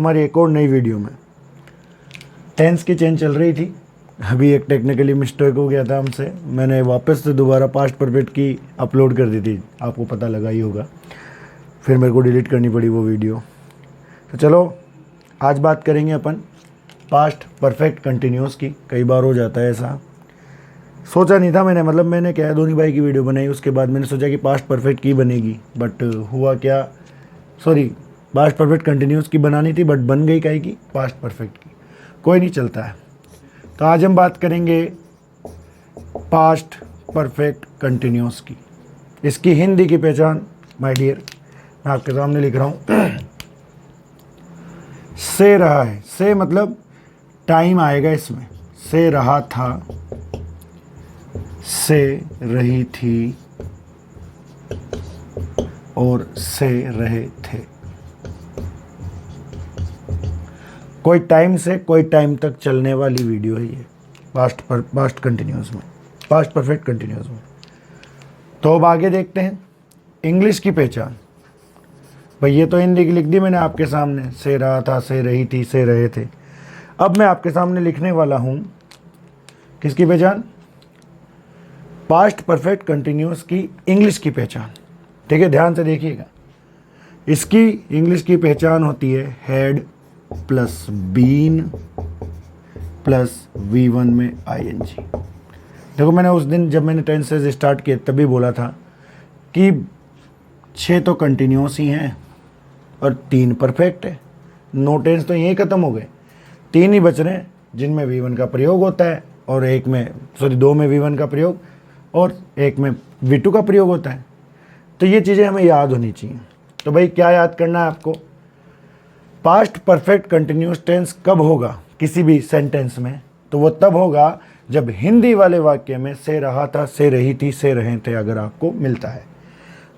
हमारी एक और नई वीडियो में। टेंस की चेंज चल रही थी, अभी एक टेक्निकली मिस्टेक हो गया था हमसे, मैंने वापस से दोबारा पास्ट परफेक्ट की अपलोड कर दी थी, आपको पता लगा ही होगा, फिर मेरे को डिलीट करनी पड़ी वो वीडियो। तो चलो आज बात करेंगे अपन पास्ट परफेक्ट कंटिन्यूस की। कई बार हो जाता है ऐसा, सोचा नहीं था मैंने, मतलब मैंने क्या धोनी भाई की वीडियो बनाई, उसके बाद मैंने सोचा कि पास्ट परफेक्ट की बनेगी, बट हुआ क्या, सॉरी पास्ट परफेक्ट कंटिन्यूस की बनानी थी बट बन गई क्या की पास्ट परफेक्ट की। कोई नहीं, चलता है। तो आज हम बात करेंगे पास्ट परफेक्ट कंटिन्यूस की। इसकी हिंदी की पहचान माय डियर मैं आपके सामने लिख रहा हूँ। से रहा है, से मतलब टाइम आएगा इसमें। से रहा था, से रही थी और से रहे थे। कोई टाइम से कोई टाइम तक चलने वाली वीडियो है ये पास्ट कंटिन्यूस में, पास्ट परफेक्ट कंटिन्यूस में। तो अब आगे देखते हैं इंग्लिश की पहचान। भाई ये तो हिंदी की लिख दी मैंने आपके सामने, से रहा था, से रही थी, से रहे थे। अब मैं आपके सामने लिखने वाला हूं किसकी पहचान, पास्ट परफेक्ट कंटिन्यूस की इंग्लिश की पहचान। ठीक है, ध्यान से देखिएगा। इसकी इंग्लिश की पहचान होती है had plus been plus V1 में ING। देखो मैंने उस दिन जब मैंने टेंसेज स्टार्ट किए तभी बोला था कि 6 तो कंटिन्यूस ही हैं और 3 परफेक्ट है। 9 टेंस तो यहीं ख़त्म हो गए, 3 ही बच रहे हैं जिनमें V1 का प्रयोग होता है और 2 में V1 का प्रयोग और 1 में V2 का प्रयोग होता है। तो ये चीज़ें हमें याद होनी चाहिए। तो भाई क्या याद करना है आपको, पास्ट परफेक्ट कंटिन्यूस टेंस कब होगा किसी भी सेंटेंस में, तो वो तब होगा जब हिंदी वाले वाक्य में से रहा था, से रही थी, से रहे थे अगर आपको मिलता है।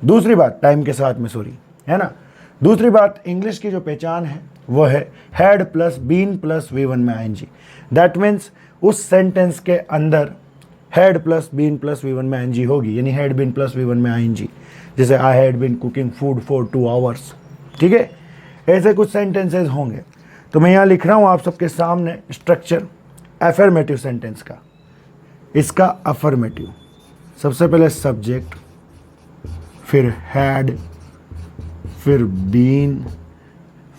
दूसरी बात टाइम के साथ में, सॉरी, है ना। दूसरी बात इंग्लिश की जो पहचान है वो है had plus been plus V1 में ING। दैट मीन्स उस सेंटेंस के अंदर had plus been plus V1 में ING होगी, यानी हैड बीन प्लस V1 में ING। जैसे I had been cooking food for 2 hours. ठीक है, ऐसे कुछ सेंटेंसेस होंगे। तो मैं यहाँ लिख रहा हूँ आप सबके सामने स्ट्रक्चर अफर्मेटिव सेंटेंस का। इसका अफर्मेटिव, सबसे पहले सब्जेक्ट, फिर हैड, फिर बीन,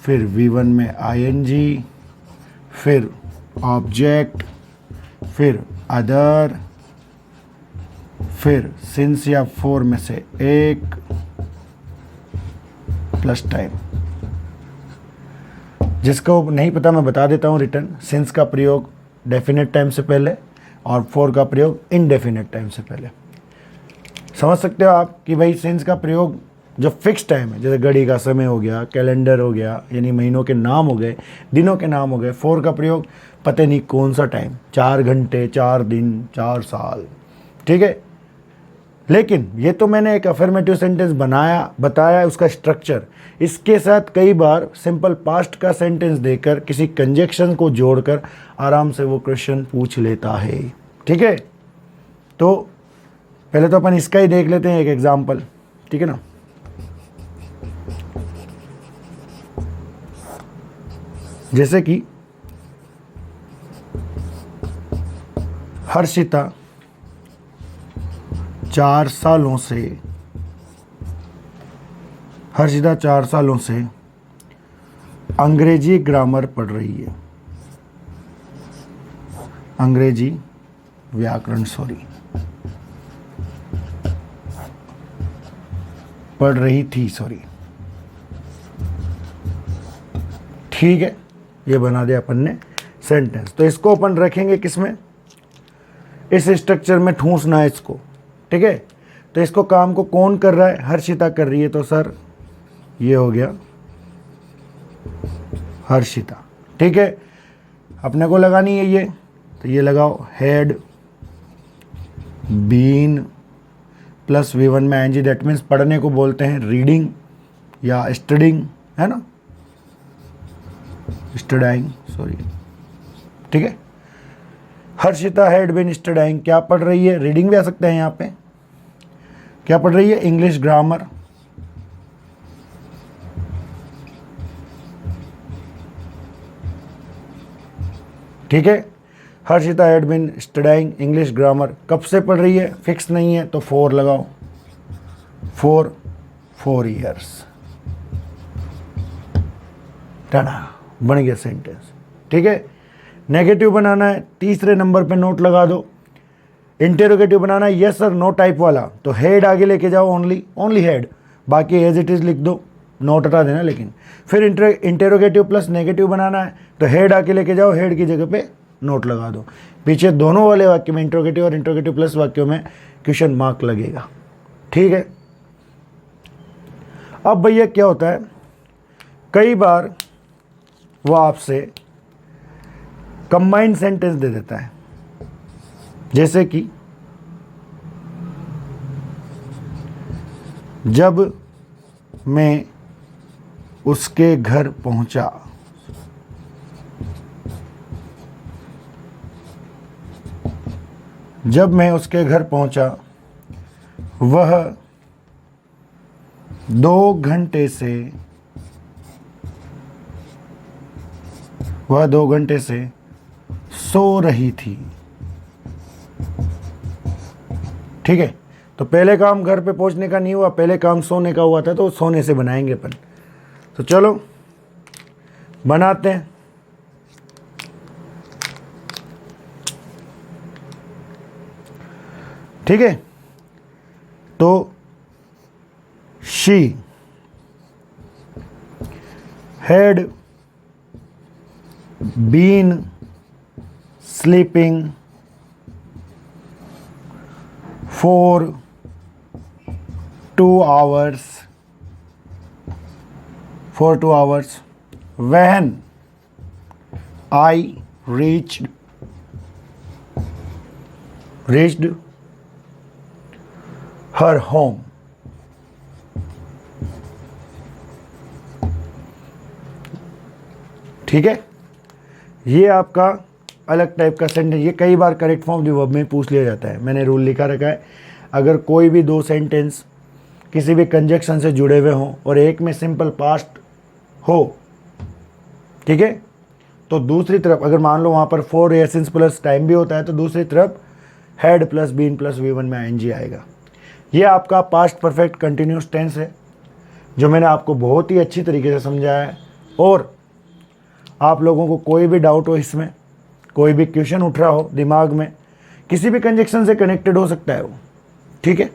फिर V1 में ING, फिर ऑब्जेक्ट, फिर अदर, फिर सिंस या फॉर में से एक, प्लस टाइम। जिसको नहीं पता मैं बता देता हूँ रिटर्न। सिंस का प्रयोग डेफिनेट टाइम से पहले और फॉर का प्रयोग इनडेफिनेट टाइम से पहले। समझ सकते हो आप कि भाई सिंस का प्रयोग जो फिक्स टाइम है, जैसे घड़ी का समय हो गया, कैलेंडर हो गया, यानी महीनों के नाम हो गए, दिनों के नाम हो गए। फॉर का प्रयोग पता नहीं कौन सा टाइम, 4 घंटे, 4 दिन, 4 साल। ठीक है, लेकिन ये तो मैंने एक अफर्मेटिव सेंटेंस बताया उसका स्ट्रक्चर। इसके साथ कई बार सिंपल पास्ट का सेंटेंस देकर किसी कंजक्शन को जोड़कर आराम से वो क्वेश्चन पूछ लेता है। ठीक है, तो पहले तो अपन इसका ही देख लेते हैं एक एग्जाम्पल। ठीक है ना, जैसे कि हर्षिता 4 सालों से अंग्रेजी ग्रामर पढ़ रही है, अंग्रेजी व्याकरण, सॉरी, पढ़ रही थी, सॉरी। ठीक है, ये बना दिया अपन ने सेंटेंस। तो इसको अपन रखेंगे किसमें, इस स्ट्रक्चर में ठूंसना है इसको। ठीक है, तो इसको काम को कौन कर रहा है, हर्षिता कर रही है। तो सर ये हो गया हर्षिता। ठीक है, अपने को लगानी है ये, तो ये लगाओ हैड बीन प्लस V1 में ING। दैट मीन्स पढ़ने को बोलते हैं रीडिंग या स्टडिंग, है ना, स्टडाइंग, सॉरी। ठीक है, हर्षिता हैड बीन स्टडाइंग, क्या पढ़ रही है, रीडिंग भी आ सकता है यहाँ पे। क्या पढ़ रही है, इंग्लिश ग्रामर। ठीक है। Harshita had been studying English grammar, कब से पढ़ रही है, फिक्स नहीं है तो 4 लगाओ, 4 ईयर्स। टाना, बन गया सेंटेंस। ठीक है। नेगेटिव बनाना है, तीसरे नंबर पे नोट लगा दो। इंटेरोगेटिव बनाना है यस और नो टाइप वाला, तो हेड आगे लेके जाओ, ओनली हेड, बाकी एज इट इज़ लिख दो, नोट हटा देना लेकिन। फिर इंटेरोगेटिव प्लस नेगेटिव बनाना है, तो हेड आगे लेके जाओ, हेड की जगह पे नोट लगा दो। पीछे दोनों वाले वाक्य में, इंटेरोगेटिव और इंटेरोगेटिव प्लस वाक्यों में क्वेश्चन मार्क लगेगा। ठीक है। अब भैया क्या होता है, कई बार वो आपसे कंबाइंड सेंटेंस दे देता है, जैसे कि जब मैं उसके घर पहुंचा, जब मैं उसके घर पहुंचा वह 2 घंटे से सो रही थी। ठीक है। तो पहले काम घर पे पहुंचने का नहीं हुआ, पहले काम सोने का हुआ था, तो सोने से बनाएंगे अपन। तो चलो बनाते हैं। ठीक है। तो she had been sleeping for 2 hours when I reached her home। ठीक है। ये आपका अलग टाइप का सेंटेंस, ये कई बार करेक्ट फॉर्म वर्ब में पूछ लिया जाता है। मैंने रूल लिखा रखा है, अगर कोई भी 2 सेंटेंस किसी भी कंजक्शन से जुड़े हुए हों और एक में सिंपल पास्ट हो, ठीक है, तो दूसरी तरफ अगर मान लो वहाँ पर 4 एसेंस प्लस टाइम भी होता है, तो दूसरी तरफ had plus been plus V1 में ING आएगा। ये आपका पास्ट परफेक्ट कंटिन्यूस टेंस है, जो मैंने आपको बहुत ही अच्छी तरीके से समझाया है। और आप लोगों को कोई भी डाउट हो, इसमें कोई भी क्वेश्चन उठ रहा हो दिमाग में, किसी भी कंजक्शन से कनेक्टेड हो सकता है वो, ठीक है।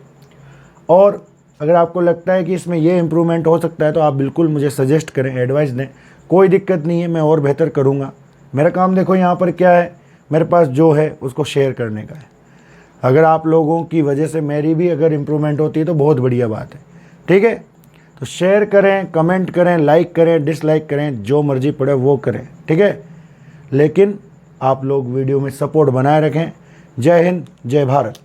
और अगर आपको लगता है कि इसमें ये इम्प्रूवमेंट हो सकता है, तो आप बिल्कुल मुझे सजेस्ट करें, एडवाइस दें, कोई दिक्कत नहीं है, मैं और बेहतर करूँगा। मेरा काम देखो यहाँ पर क्या है, मेरे पास जो है उसको शेयर करने का है। अगर आप लोगों की वजह से मेरी भी अगर इम्प्रूवमेंट होती है तो बहुत बढ़िया बात है। ठीक है। तो शेयर करें, कमेंट करें, लाइक करें, डिसलाइक करें, जो मर्जी पड़े वो करें। ठीक है। लेकिन आप लोग वीडियो में सपोर्ट बनाए रखें। जय हिंद, जय भारत।